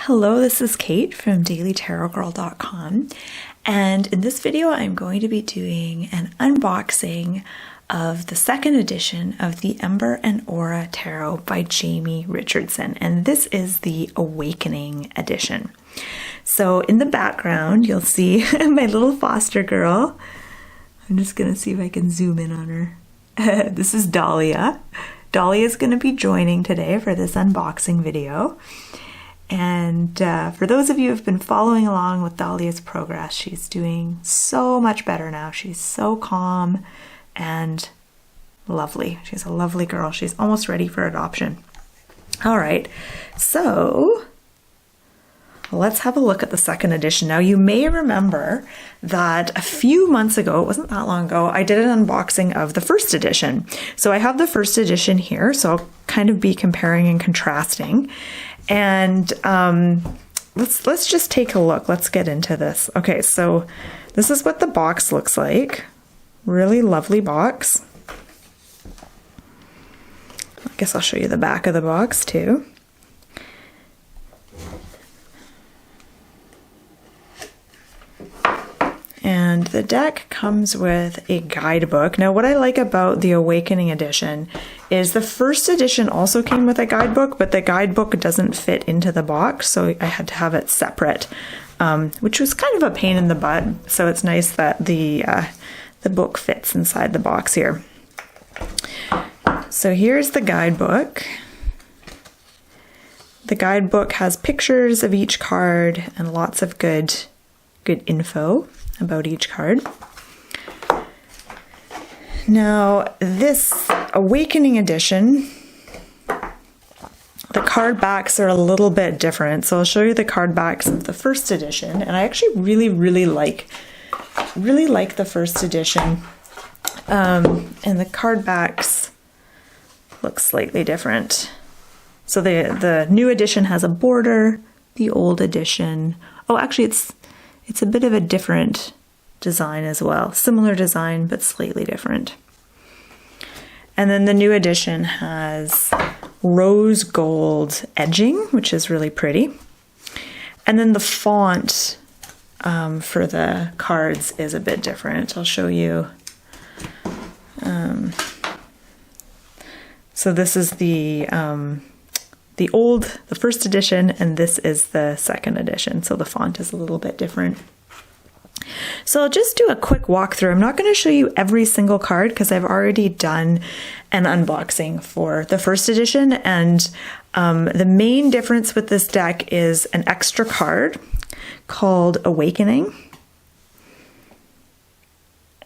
Hello, this is Kate from dailytarotgirl.com, and in this video I'm going to be doing an unboxing of the second edition of the Ember Aura Tarot by Jamie Richardson, and this is the Awakening edition. So in the background you'll see my little foster girl. I'm just going to see if I can zoom in on her. This is Dahlia. Dahlia is going to be joining today for this unboxing video. And for those of you who have been following along with Dahlia's progress, she's doing so much better now. She's so calm and lovely. She's a lovely girl. She's almost ready for adoption. All right, so let's have a look at the second edition. Now, you may remember that a few months ago, it wasn't that long ago, I did an unboxing of the first edition. So I have the first edition here, so I'll kind of be comparing and contrasting. And let's just take a look. Let's get into this. Okay, so this is what the box looks like. Really lovely box. I guess I'll show you the back of the box too. And the deck comes with a guidebook. Now, what I like about the Awakening edition is the first edition also came with a guidebook, but the guidebook doesn't fit into the box, so I had to have it separate, which was kind of a pain in the butt. So it's nice that the book fits inside the box here. So here's the guidebook. The guidebook has pictures of each card and lots of good info about each card. Now, this Awakening edition, the card backs are a little bit different. So I'll show you the card backs of the first edition, and I actually really like the first edition. And the card backs look slightly different. So the new edition has a border, the old edition, oh, actually it's a bit of a different design as well. Similar design, but slightly different. And then the new edition has rose gold edging, which is really pretty. And then the font for the cards is a bit different. I'll show you. So this is the first edition, and this is the second edition. So the font is a little bit different. So I'll just do a quick walkthrough. I'm not going to show you every single card because I've already done an unboxing for the first edition. And the main difference with this deck is an extra card called Awakening.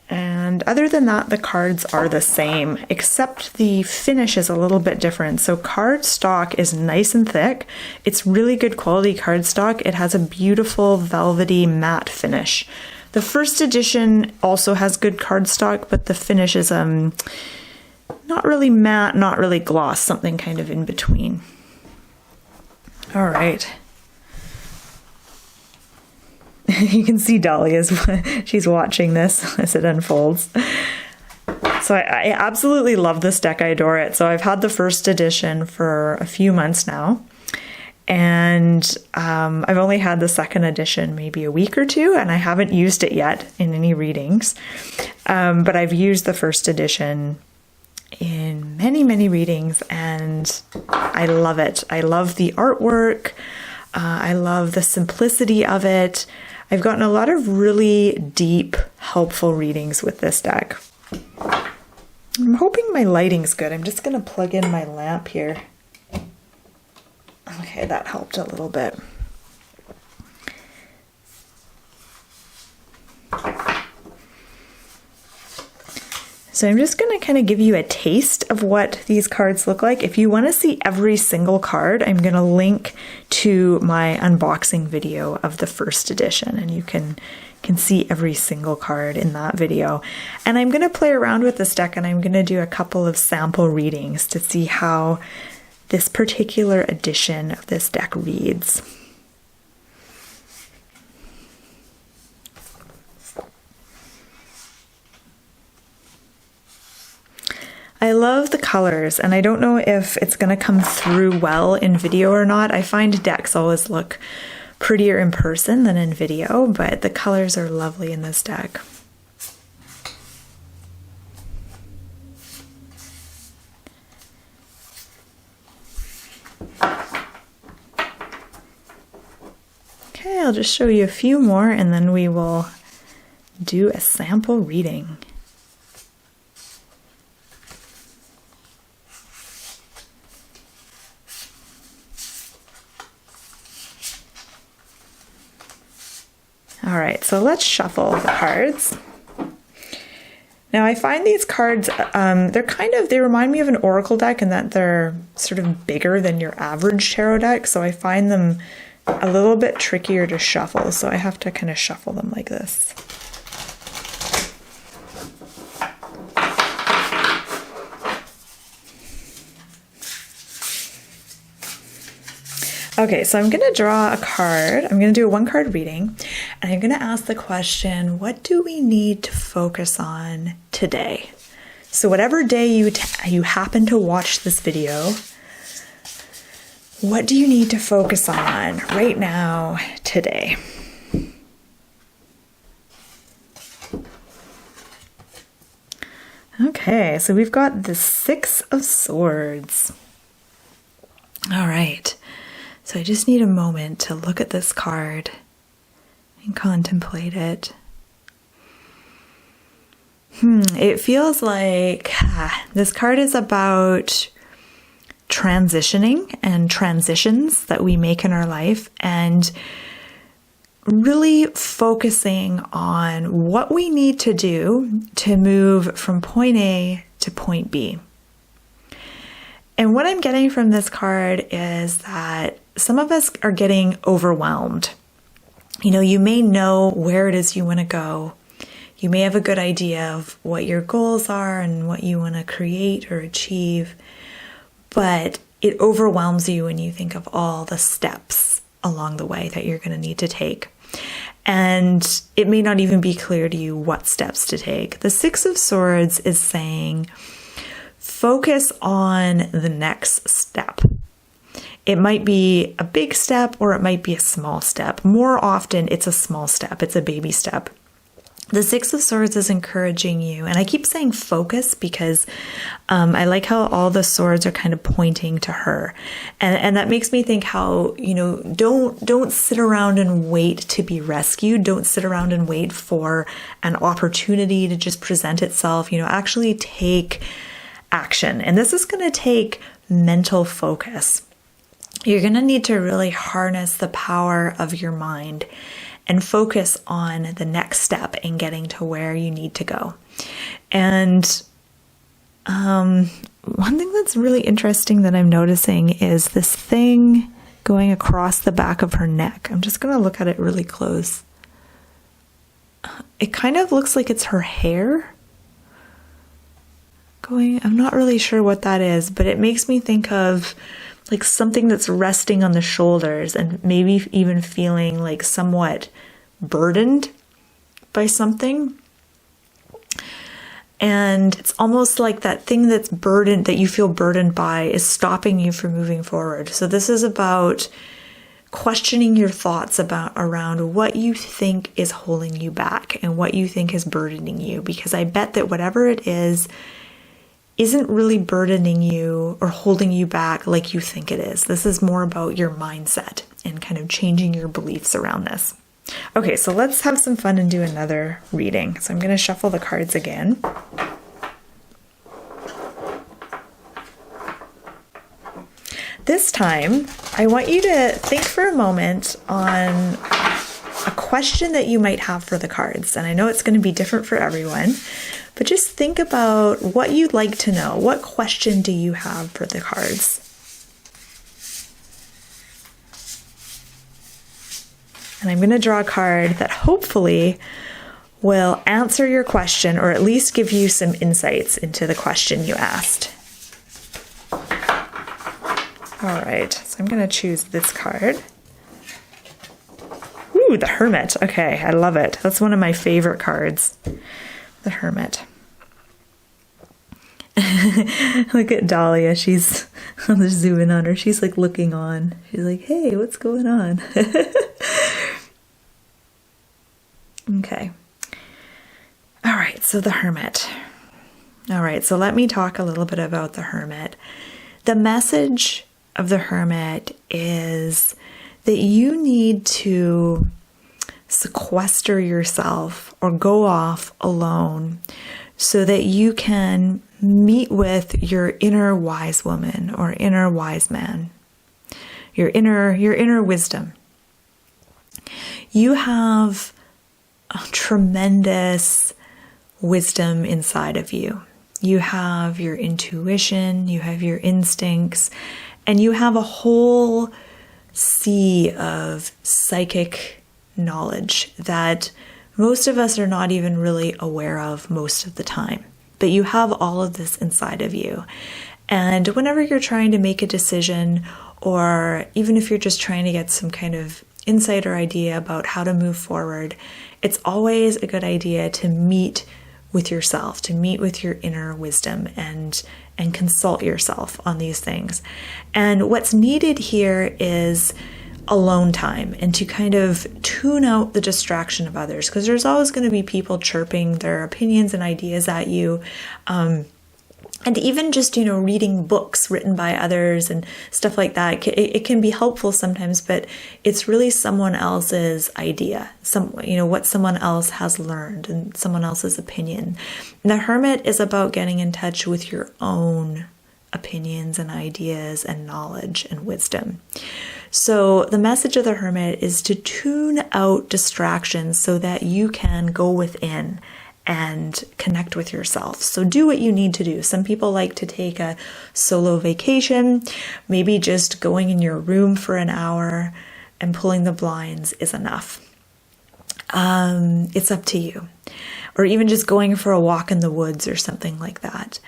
And other than that, the cards are the same, except the finish is a little bit different. So card stock is nice and thick. It's really good quality card stock. It has a beautiful velvety matte finish. The first edition also has good card stock, but the finish is not really matte, not really gloss, something kind of in between. All right. You can see Dahlia's, she's watching this as it unfolds. So I absolutely love this deck. I adore it. So I've had the first edition for a few months now. And I've only had the second edition maybe a week or two, and I haven't used it yet in any readings. But I've used the first edition in many readings, and I love it. I love the artwork. I love the simplicity of it. I've gotten a lot of really deep, helpful readings with this deck. I'm hoping my lighting's good. I'm just going to plug in my lamp here. Okay, that helped a little bit. So I'm just going to kind of give you a taste of what these cards look like. If you want to see every single card, I'm going to link to my unboxing video of the first edition, and you can see every single card in that video. And I'm going to play around with this deck, and I'm going to do a couple of sample readings to see how this particular edition of this deck reads. I love the colors, and I don't know if it's going to come through well in video or not. I find decks always look prettier in person than in video, but the colors are lovely in this deck. Okay, I'll just show you a few more and then we will do a sample reading. All right, so let's shuffle the cards. Now I find these cards, they remind me of an oracle deck in that they're sort of bigger than your average tarot deck. So I find them a little bit trickier to shuffle. So I have to kind of shuffle them like this. Okay, so I'm going to draw a card. I'm going to do a one-card reading, and I'm going to ask the question, what do we need to focus on today? So whatever day you happen to watch this video, what do you need to focus on right now, today? Okay, so we've got the Six of Swords. All right. So I just need a moment to look at this card and contemplate it. It feels like this card is about transitioning and transitions that we make in our life, and really focusing on what we need to do to move from point A to point B. And what I'm getting from this card is that some of us are getting overwhelmed. You know, you may know where it is you want to go. You may have a good idea of what your goals are and what you want to create or achieve, but it overwhelms you when you think of all the steps along the way that you're going to need to take. And it may not even be clear to you what steps to take. The Six of Swords is saying, focus on the next step. It might be a big step or it might be a small step. More often, it's a small step. It's a baby step. The Six of Swords is encouraging you, and I keep saying focus because I like how all the swords are kind of pointing to her, and that makes me think how, you know, don't sit around and wait to be rescued. Don't sit around and wait for an opportunity to just present itself. You know, actually take action, and this is going to take mental focus. You're going to need to really harness the power of your mind and focus on the next step in getting to where you need to go. And one thing that's really interesting that I'm noticing is this thing going across the back of her neck. I'm just going to look at it really close. It kind of looks like it's her hair going. I'm not really sure what that is, but it makes me think of like something that's resting on the shoulders and maybe even feeling like somewhat burdened by something. And it's almost like that thing that's burdened, that you feel burdened by, is stopping you from moving forward. So this is about questioning your thoughts around what you think is holding you back and what you think is burdening you, because I bet that whatever it is isn't really burdening you or holding you back like you think it is. This is more about your mindset and kind of changing your beliefs around this. Okay, so let's have some fun and do another reading. So I'm going to shuffle the cards again. This time, I want you to think for a moment on a question that you might have for the cards. And I know it's going to be different for everyone, but just think about what you'd like to know. What question do you have for the cards? And I'm going to draw a card that hopefully will answer your question, or at least give you some insights into the question you asked. All right, so I'm going to choose this card. Ooh, the Hermit. Okay, I love it. That's one of my favorite cards. The Hermit. Look at Dahlia. She's, I'll just zoom in on her. She's like looking on. She's like, hey, what's going on? Okay. All right, so the Hermit. All right, so let me talk a little bit about the Hermit. The message of the Hermit is that you need to sequester yourself or go off alone so that you can meet with your inner wise woman or inner wise man, your inner wisdom. You have a tremendous wisdom inside of you. You have your intuition, you have your instincts, and you have a whole sea of psychic knowledge that most of us are not even really aware of most of the time. But you have all of this inside of you. And whenever you're trying to make a decision, or even if you're just trying to get some kind of insight or idea about how to move forward, it's always a good idea to meet with yourself, to meet with your inner wisdom and consult yourself on these things. And what's needed here is alone time and to kind of tune out the distraction of others, because there's always going to be people chirping their opinions and ideas at you. And even just, reading books written by others and stuff like that, it can be helpful sometimes, but it's really someone else's idea, what someone else has learned and someone else's opinion. And the Hermit is about getting in touch with your own opinions and ideas and knowledge and wisdom. So the message of the Hermit is to tune out distractions so that you can go within and connect with yourself. So do what you need to do. Some people like to take a solo vacation. Maybe just going in your room for an hour and pulling the blinds is enough. It's up to you. Or even just going for a walk in the woods or something like that.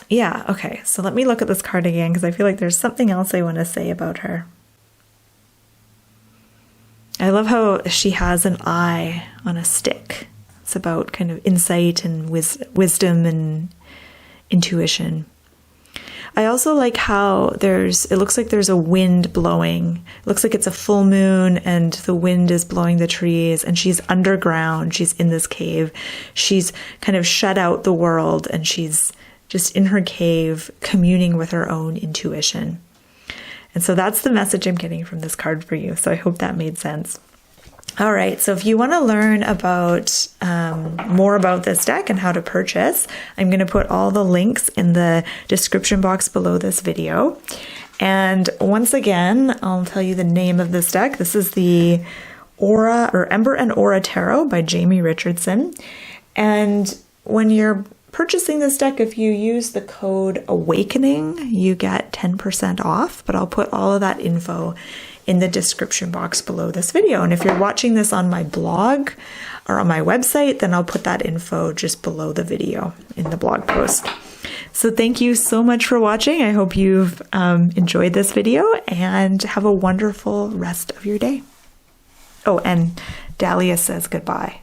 Yeah, okay. So let me look at this card again because I feel like there's something else I want to say about her. I love how she has an eye on a stick. It's about kind of insight and wisdom and intuition. I also like how it looks like there's a wind blowing. It looks like it's a full moon and the wind is blowing the trees and she's underground. She's in this cave. She's kind of shut out the world and she's just in her cave communing with her own intuition. And so that's the message I'm getting from this card for you. So I hope that made sense. All right, so if you want to learn about more about this deck and how to purchase, I'm going to put all the links in the description box below this video. And once again, I'll tell you the name of this deck. This is the Ember Aura Tarot by Jamie Richardson. And when you're purchasing this deck, if you use the code AWAKENING, you get 10% off, but I'll put all of that info in the description box below this video. And if you're watching this on my blog or on my website, then I'll put that info just below the video in the blog post. So thank you so much for watching. I hope you've enjoyed this video and have a wonderful rest of your day. Oh, and Dahlia says goodbye.